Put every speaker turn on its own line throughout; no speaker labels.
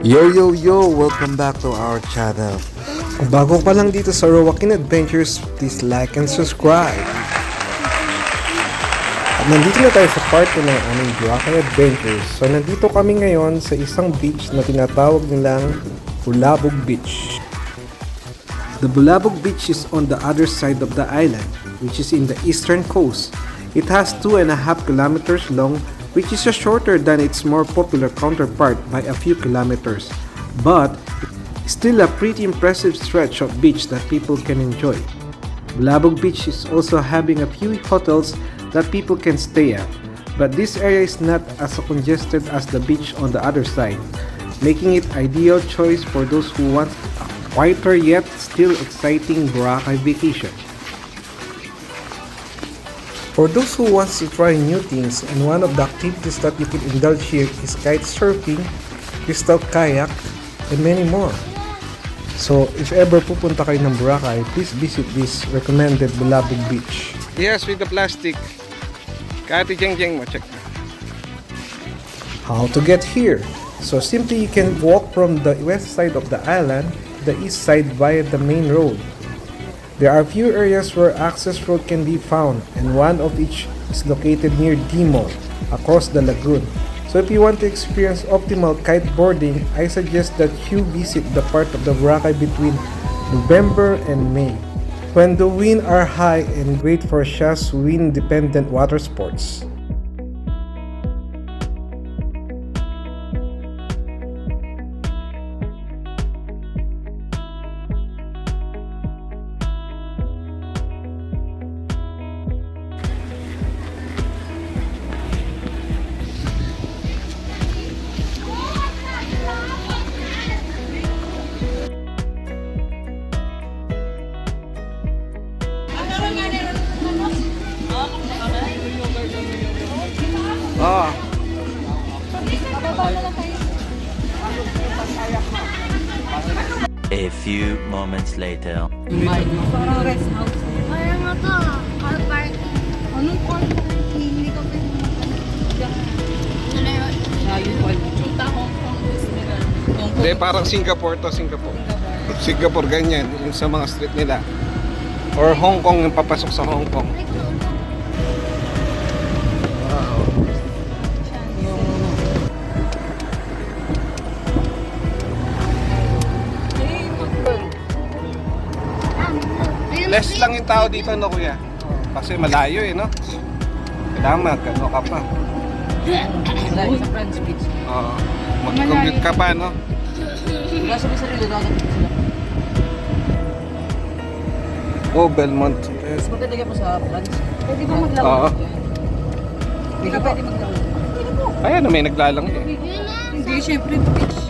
Yo yo yo! Welcome back to our channel. Kung bago pa lang dito sa Rowakin Adventures, please like and subscribe. At nandito na tayo sa part 2 ng aming Boracay Adventures. So nandito kami ngayon sa isang beach na tinatawag nilang Bulabog Beach. The Bulabog Beach is on the other side of the island, which is in the eastern coast. It has 2.5 kilometers long, which is shorter than its more popular counterpart by a few kilometers, but still a pretty impressive stretch of beach that people can enjoy. Bulabog Beach is also having a few hotels that people can stay at, but this area is not as congested as the beach on the other side, making it ideal choice for those who want a quieter yet still exciting Boracay vacation. For those who wants to try new things, and one of the activities that you can indulge here is kite surfing, crystal kayak, and many more. So, if ever pupunta kayo ng Boracay, please visit this recommended Bulabog Beach.
Yes, with the plastic. Kati jeng jeng mo, check.
How to get here? So simply you can walk from the west side of the island to the east side via the main road. There are few areas where access road can be found, and one of each is located near Dimo, across the lagoon. So if you want to experience optimal kiteboarding, I suggest that you visit the part of the Boracay between November and May, when the winds are high and great for just wind-dependent water sports.
Oh.
A few moments later.
Parang rest house.
Parang nga to, car parking.
Anong car parking? Hindi ka pwede
Ano yun?
Chuta Hong Kong Festival. Hong Kong.
Hindi, parang Singapore to, Singapore. Singapore ganyan, yung sa mga street nila. Or Hong Kong, yung papasok sa Hong Kong. Less lang yung tao dito, no kuya? Kasi malayo eh, no? Kailangan mag-ano ka pa.
Dahil sa French Beach.
Oo. Mag-commute ka pa, no?
Wala sa sarili, dagat sila.
Oh, Belmont.
Mas maganda ka pa sa France. Pwede ba maglaro?
Oo.
Hindi ka pwede maglaro.
Ayan, may naglalang eh.
Hindi, syempre beach.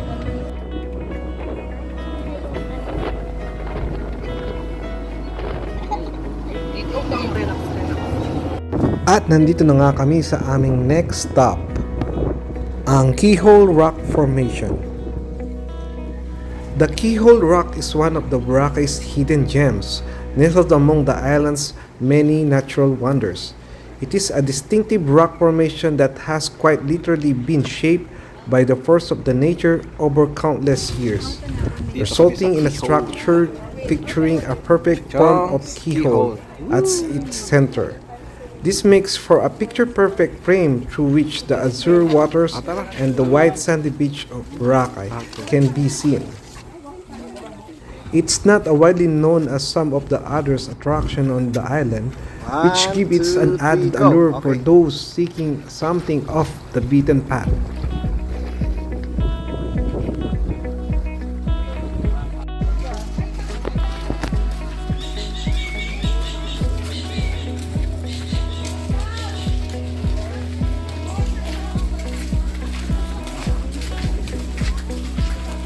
Dito kang relax.
At nandito na nga kami sa aming next stop, ang Keyhole Rock Formation. The Keyhole Rock is one of the Boracay's hidden gems, nestled among the island's many natural wonders. It is a distinctive rock formation that has quite literally been shaped by the force of the nature over countless years, resulting in a structure featuring a perfect form of keyhole at its center. This makes for a picture-perfect frame through which the azure waters and the white sandy beach of Boracay can be seen. It's not widely known as some of the others attractions on the island, which give it an added allure for those seeking something off the beaten path.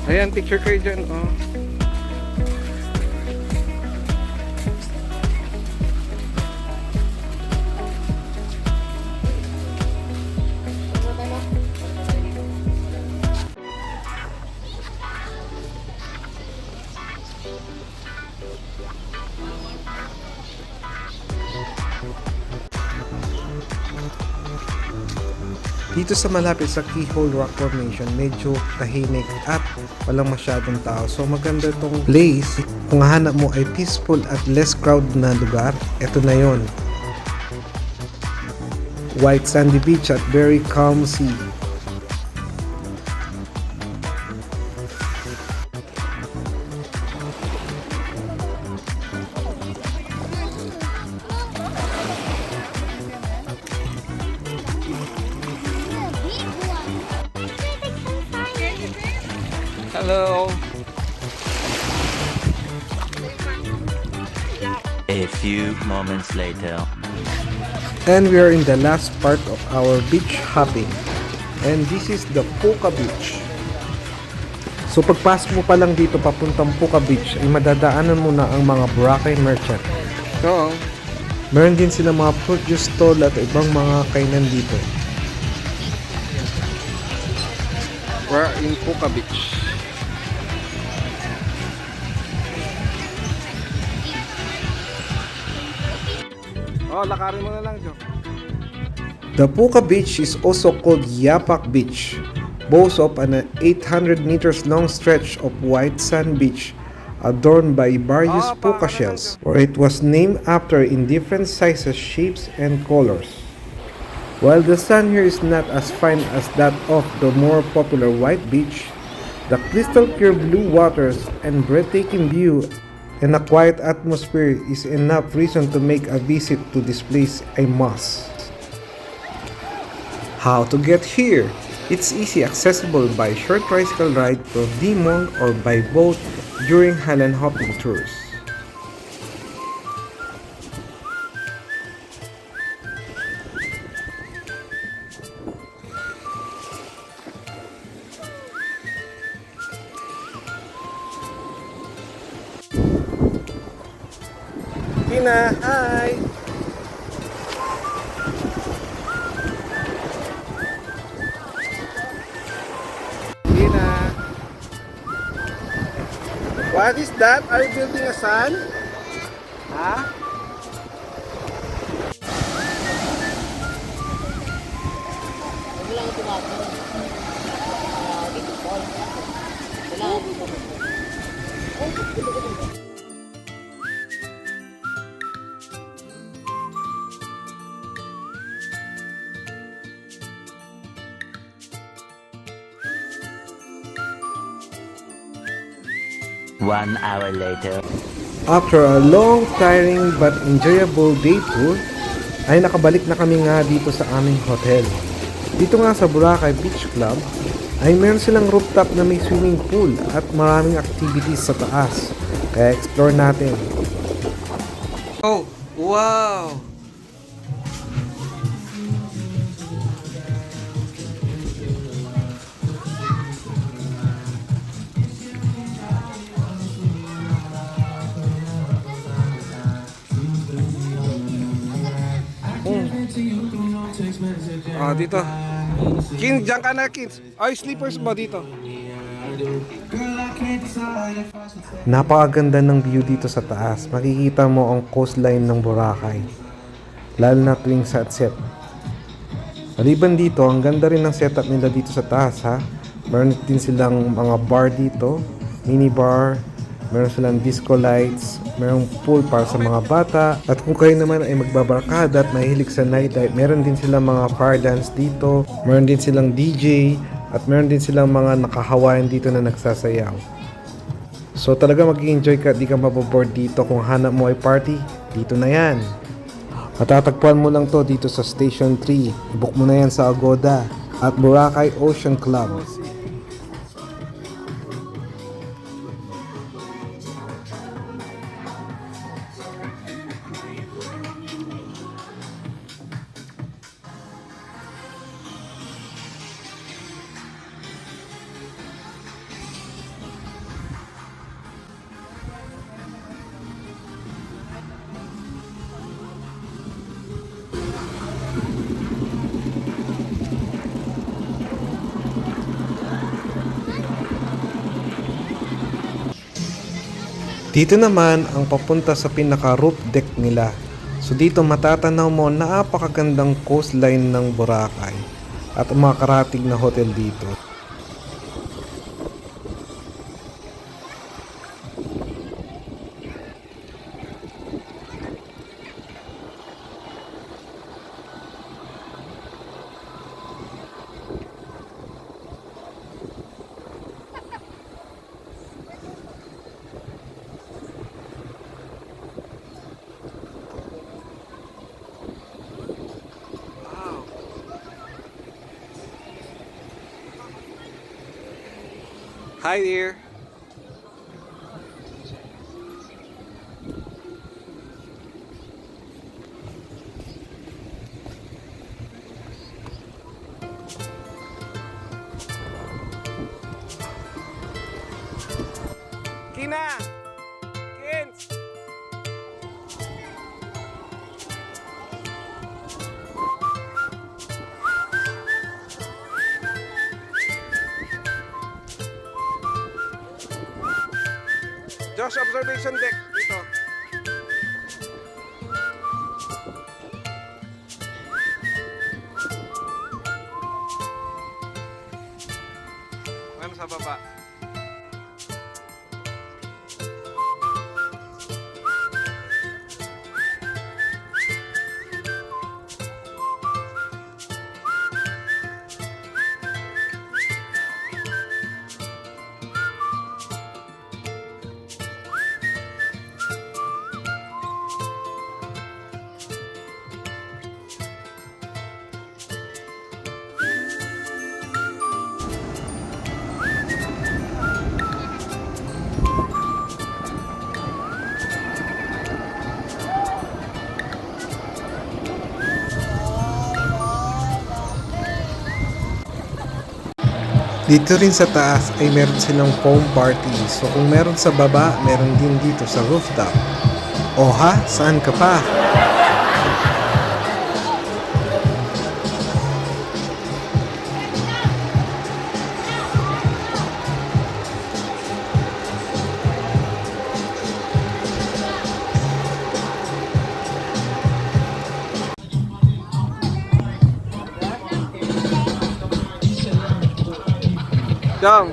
Ayan, picture kayo dyan. Oh.
Dito sa malapit sa Keyhole Rock Formation, medyo tahimik at walang masyadong tao. So maganda tong place. Kung hanap mo ay peaceful at less crowd na lugar, eto na yon. White sandy beach at very calm sea.
Hello.
A few moments later.
And we are in the last part of our beach hopping. And this is the Puka Beach. So pagpasok mo pa lang dito papuntang Puka Beach ay madadaanan mo na ang mga Boracay merchant.
So,
Meron din sila mga fruit juice stall at ibang mga kainan dito.
we're in Puka Beach. Oh, lakarin mo na lang, Jo.
The Puka Beach is also called Yapak Beach, boasts of an 800 meters long stretch of white sand beach adorned by various puka shells, where it was named after in different sizes, shapes, and colors. While the sand here is not as fine as that of the more popular white beach, the crystal clear blue waters and breathtaking view and a quiet atmosphere is enough reason to make a visit to this place a must. How to get here? It's easy accessible by short tricycle ride from Dimong or by boat during Highland hopping tours. Tina, hi! Tina! What is that? Are you building a sun? Huh?
One hour later.
After a long, tiring but enjoyable day tour, ay nakabalik na kami nga dito sa aming hotel. Dito nga sa Boracay Beach Club, ay meron silang rooftop na may swimming pool at maraming activities sa taas. Kaya explore natin.
Oh, wow! Ah, dito. Kin, diyan ka na, kids. Ay, sleepers ba dito?
Napakaganda ng view dito sa taas. Makikita mo ang coastline ng Boracay. Lalo na tuwing sunset. Maliban dito, ang ganda rin ng setup nila dito sa taas, ha. Meron din silang mga bar dito, mini bar, meron silang disco lights, merong pool para sa mga bata. At kung kayo naman ay magbabarkada at mahilig sa nightlife, meron din silang mga fire dance dito, meron din silang DJ, at meron din silang mga nakahawayan dito na nagsasayaw. So talaga mag-enjoy ka, di ka maboboard dito. Kung hanap mo ay party, dito na yan. Matatagpuan mo lang to dito sa Station 3. I-book mo na yan sa Agoda at Boracay Ocean Club. Dito naman ang papunta sa pinaka roof deck nila. So dito matatanaw mo napakagandang coastline ng Boracay. at ang mga karatig na hotel dito.
Hi there. Kina! Kins! Josh, observation deck dito. Ano sa baba?
Dito rin sa taas ay meron silang foam party. So kung meron sa baba, meron din dito sa rooftop. O ha? Saan ka pa?
Dong!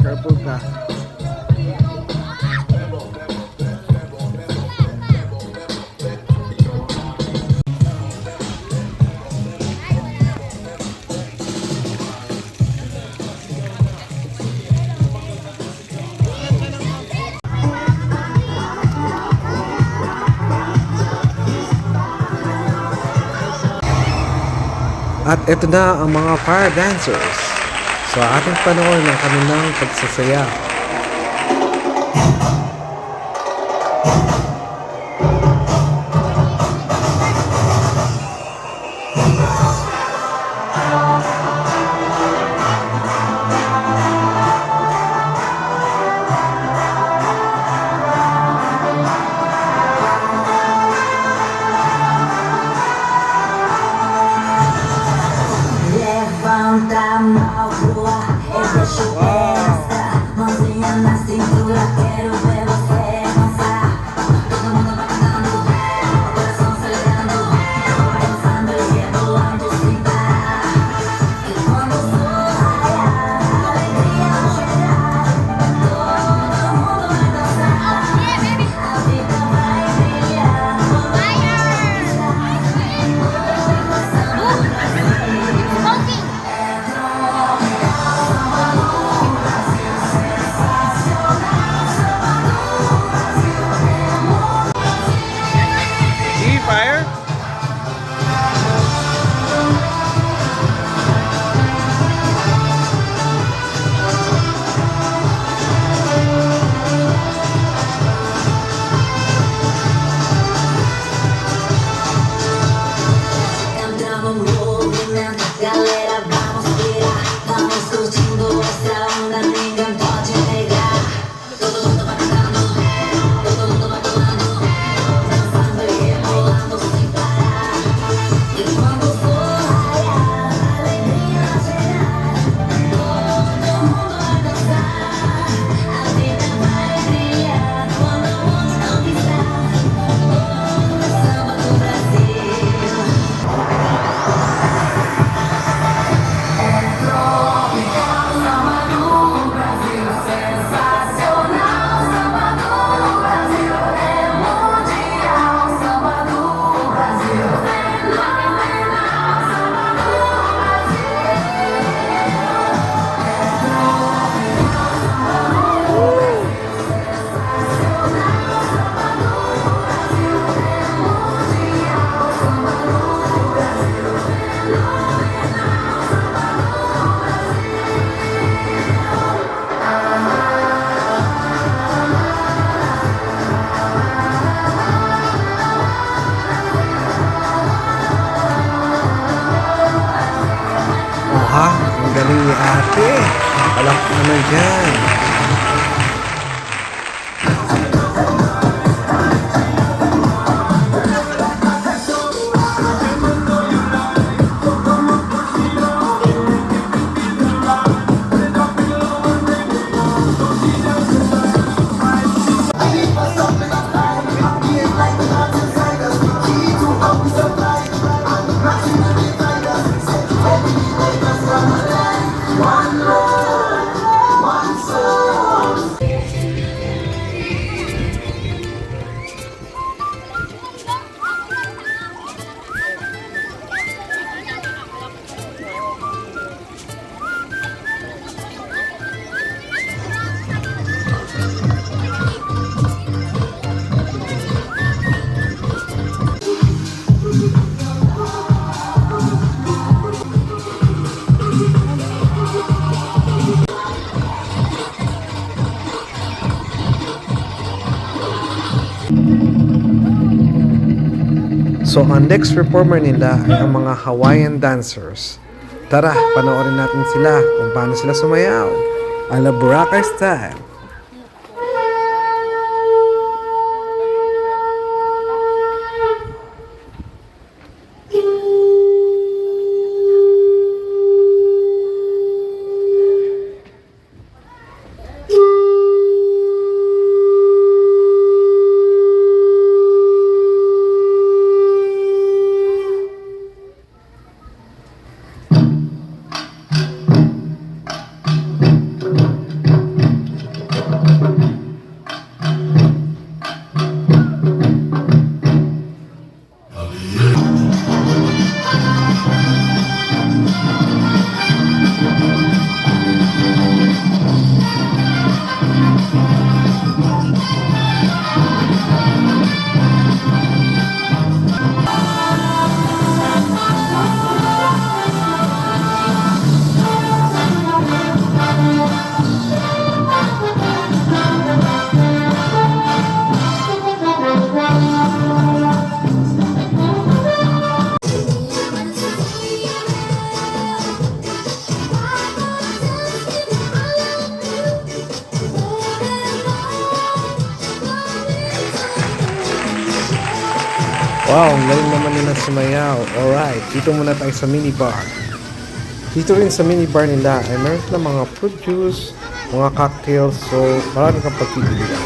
Careful ka. At eto na ang mga fire dancers sa ating panahon ng kanilang pagsasaya.
Levanta a rua, deixa o pé mostrar. Mãozinha na cintura, quero ver você dançar. Todo mundo bailando, coração acelerando, dançando e rebolando sem parar. E quando o sol raiar, a alegria vai chegar. Todo mundo vai dançar, a vida vai brilhar.
See fire?
Entramos no movimento, galera, vamos virar. Vamos curtindo essa onda, ninguém pode negar. Todo mundo vai cantando, todo mundo vai pulando, dançando e rebolando sem parar. E
ate. Alam ko naman dyan. So, ang next performer nila ay ang mga Hawaiian dancers. Tara, panoorin natin sila kung paano sila sumayaw. A la Boracay style. Wow, ang galing naman nila sumayaw. Alright, dito muna tayo sa minibar. Dito rin sa minibar nila ay meron silang mga fruit juice, mga cocktails, so marami kang pagpipilian.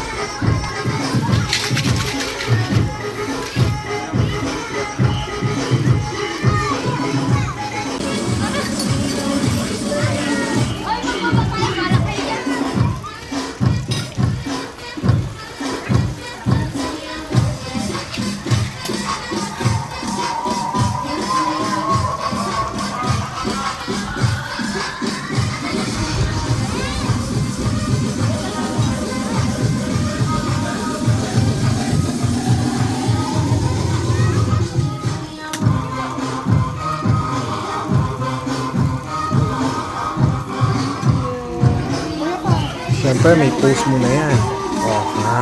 Siyempre, may post muna yan. Oh, ha?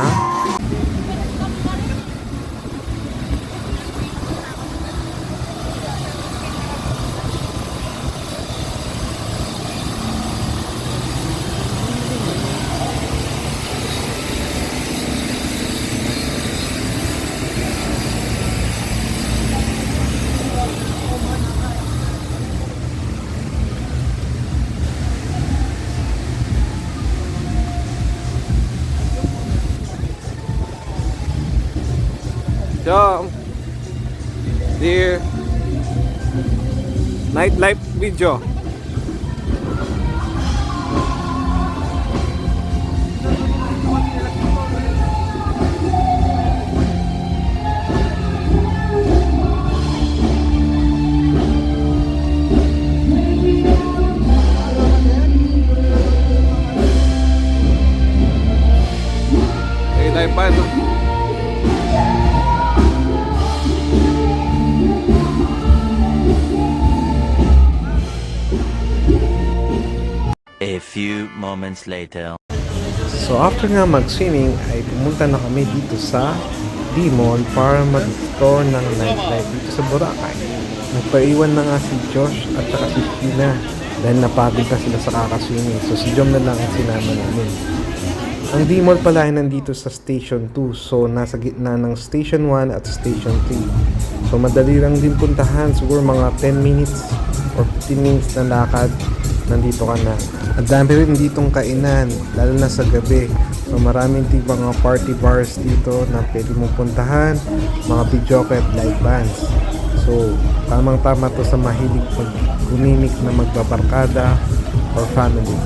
So, dear nightlife video. Nightlife pa ito.
A few moments later.
So after nga mag-swimming ay pumunta na kami dito sa D-Mall para mag-explore ng nightlife dito sa Boracay. Nagpaiwan na nga si Josh at saka si Tina dahil napagod na sila sa kakaswimming. So si Jom na lang ang sinama namin. Ang D-Mall pala ay nandito sa Station 2. So nasa gitna ng Station 1 at Station 3. So madali lang din puntahan. Siguro mga 10 minutes or 15 minutes na lakad. Nandito ka na. Ang dami rin ditong kainan, lalo na sa gabi. So maraming din mga party bars dito na pwede mong puntahan. Mga videoke at live bands. So tamang-tama to sa mahilig gumimik na magbabarkada or family.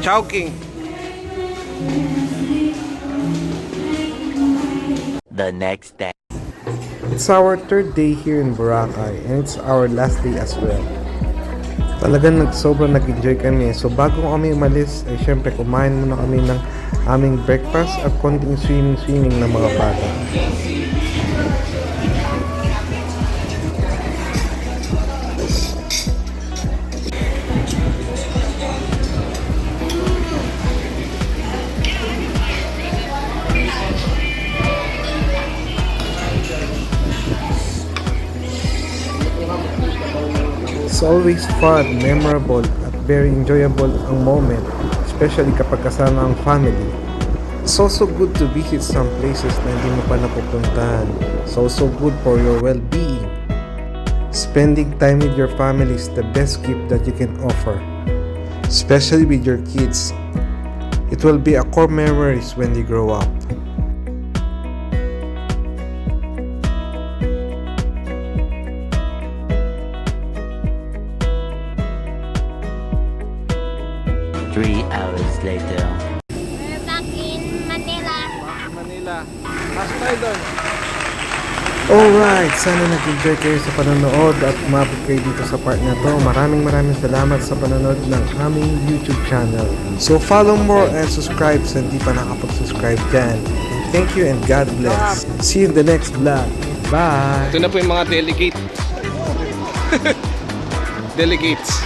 Chowking.
The next day.
It's our third day here in Boracay and it's our last day as well. Talagang sobrang nag-enjoy kami. So bago kami umalis, ay syempre kumain muna kami ng aming breakfast at konting swimming ng mga bata. It's always fun, memorable, at very enjoyable ang moment, especially kapag kasama ang family. It's also good to visit some places na hindi mo pa napupuntahan. It's also good for your well-being. Spending time with your family is the best gift that you can offer, especially with your kids. It will be a core memories when they grow up.
Three hours later.
We're back in Manila.
Manila. Mas tayo doon.
Alright, sana nag-enjoy kayo sa panonood at umabot kayo dito sa part na to. Maraming salamat sa panonood ng aming YouTube channel. So follow more and subscribe sa hindi pa nakapag-subscribe dyan. Thank you and God bless. See you in the next vlog. Bye!
Ito na po yung mga delegate. Delegates.